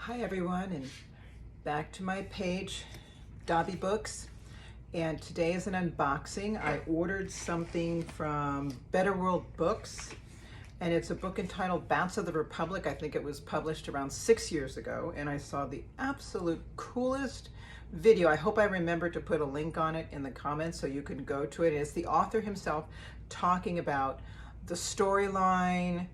Hi everyone, and back to my page, Dobby Books, and today is an unboxing. I ordered something from Better World Books, and it's a book entitled Bats of the Republic. I think it was published around 6 years ago, and I saw the absolute coolest video. I hope I remember to put a link on it in the comments so you can go to it. It's the author himself talking about the storyline,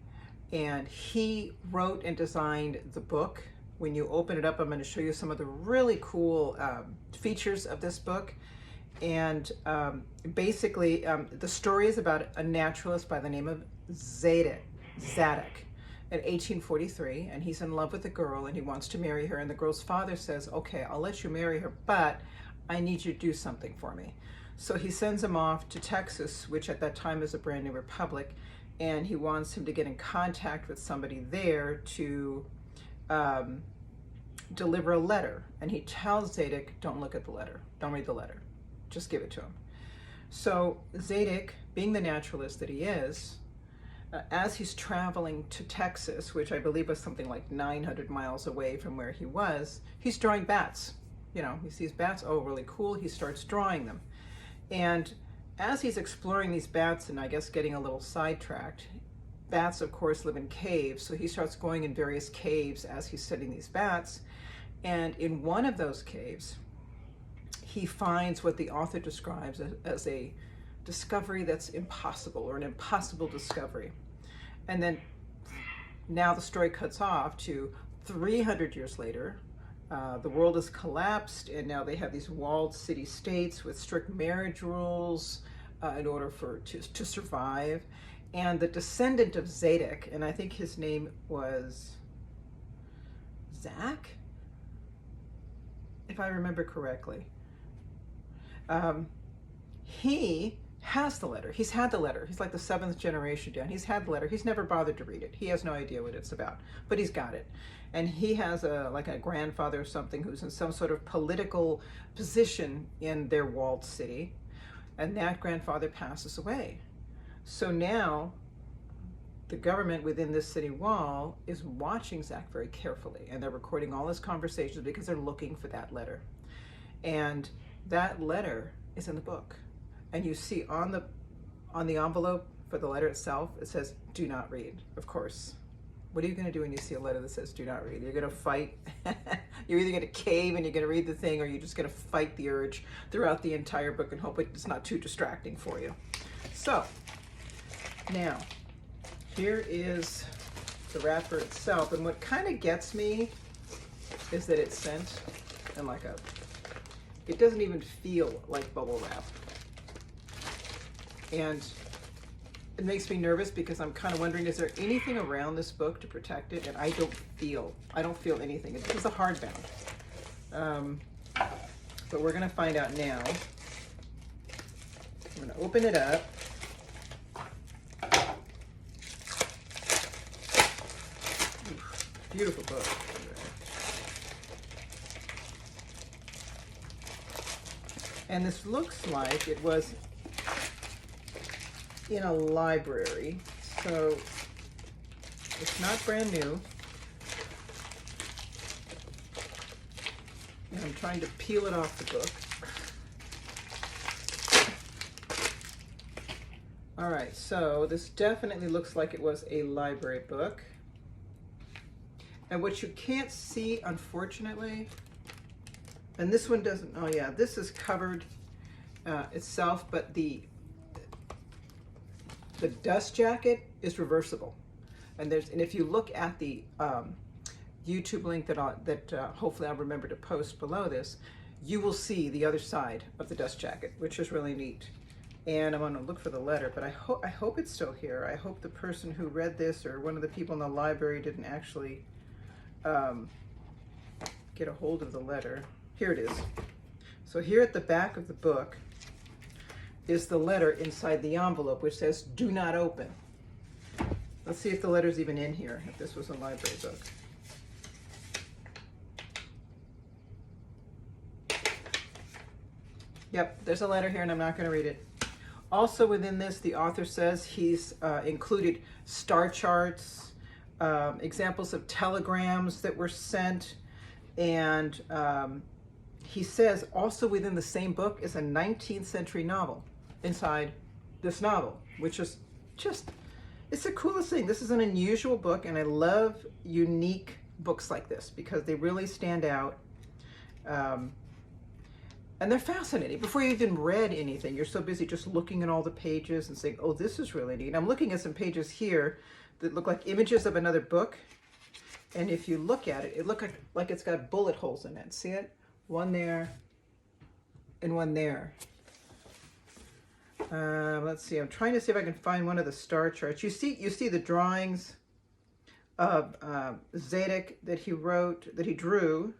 and he wrote and designed the book. When you open it up, I'm going to show you some of the really cool features of this book. And basically, the story is about a naturalist by the name of Zadok in 1843, and he's in love with a girl and he wants to marry her, and the girl's father says, okay, I'll let you marry her, but I need you to do something for me. So he sends him off to Texas, which at that time is a brand new republic, and he wants him to get in contact with somebody there to deliver a letter. And he tells Zadok, don't look at the letter, don't read the letter, just give it to him. So Zadok, being the naturalist that he is, as he's traveling to Texas, which I believe was something like 900 miles away from where he was, he's drawing bats. You know, he sees bats, oh, really cool, he starts drawing them. And as he's exploring these bats and I guess getting a little sidetracked, bats, of course, live in caves, so he starts going in various caves as he's studying these bats. And in one of those caves, he finds what the author describes as a discovery that's impossible, or an impossible discovery. And then now the story cuts off to 300 years later. The world has collapsed, and now they have these walled city-states with strict marriage rules in order to survive. And the descendant of Zadok, and I think his name was Zach, if I remember correctly, he has the letter. He's had the letter. He's like the 7th generation down. He's had the letter. He's never bothered to read it. He has no idea what it's about, but he's got it. And he has like a grandfather or something who's in some sort of political position in their walled city, and that grandfather passes away. So now the government within this city wall is watching Zach very carefully, and they're recording all his conversations because they're looking for that letter. And that letter is in the book. And you see on the envelope for the letter itself, it says, do not read, of course. What are you going to do when you see a letter that says do not read? You're going to fight. You're either going to cave and you're going to read the thing, or you're just going to fight the urge throughout the entire book and hope it's not too distracting for you. So now, here is the wrapper itself, and what kind of gets me is that it's sent in like it doesn't even feel like bubble wrap. And it makes me nervous because I'm kind of wondering, is there anything around this book to protect it? And I don't feel anything. This is a hardbound. But we're gonna find out now. I'm gonna open it up. Beautiful book. And this looks like it was in a library, so it's not brand new. And I'm trying to peel it off the book. All right, so this definitely looks like it was a library book. And what you can't see, unfortunately, and this one doesn't, oh yeah, this is covered itself, but the dust jacket is reversible. And if you look at the YouTube link that hopefully I'll remember to post below this, you will see the other side of the dust jacket, which is really neat. And I'm gonna look for the letter, but I hope it's still here. I hope the person who read this, or one of the people in the library, didn't actually get a hold of the letter. Here it is. So here at the back of the book is the letter inside the envelope, which says do not open. Let's see if the letter's even in here, if this was a library book. Yep, there's a letter here, and I'm not going to read it. Also within this, the author says he's included star charts, examples of telegrams that were sent. And he says also within the same book is a 19th century novel inside this novel, which is just, it's the coolest thing. This is an unusual book, and I love unique books like this because they really stand out. And they're fascinating. Before you even read anything, you're so busy just looking at all the pages and saying, oh, this is really neat. I'm looking at some pages here that look like images of another book. And if you look at it, it looks like it's got bullet holes in it. See it? One there and one there. Let's see. I'm trying to see if I can find one of the star charts. You see the drawings of Zadok that he wrote, that he drew.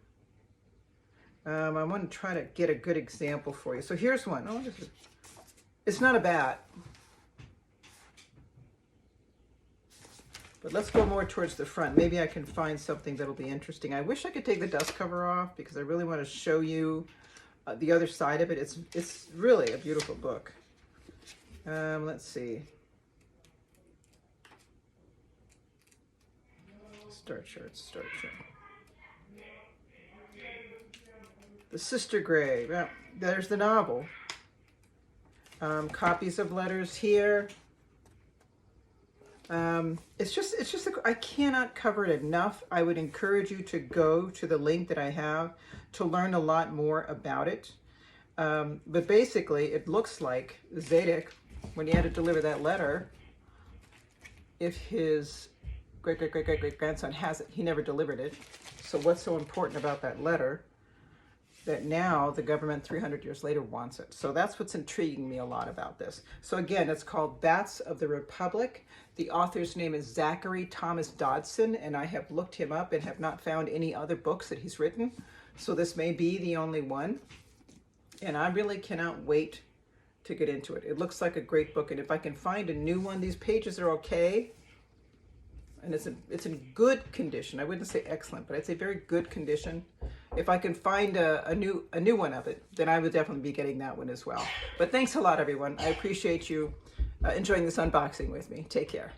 I want to try to get a good example for you. So here's one. Oh, it's not a bat. But let's go more towards the front. Maybe I can find something that'll be interesting. I wish I could take the dust cover off because I really want to show you the other side of it. It's really a beautiful book. Let's see. Star charts. The Sister Grave. Yeah, there's the novel. Copies of letters here. It's just I cannot cover it enough. I would encourage you to go to the link that I have to learn a lot more about it. But basically, it looks like Zadok, when he had to deliver that letter, if his great-great-great-great-grandson has it, he never delivered it. So what's so important about that letter that now the government 300 years later wants it? So that's what's intriguing me a lot about this. So again, it's called Bats of the Republic. The author's name is Zachary Thomas Dodson, and I have looked him up and have not found any other books that he's written. So this may be the only one. And I really cannot wait to get into it. It looks like a great book, and if I can find a new one, these pages are okay. And it's in good condition. I wouldn't say excellent, but I'd say very good condition. If I can find a new one of it, then I would definitely be getting that one as well. But thanks a lot, everyone. I appreciate you enjoying this unboxing with me. Take care.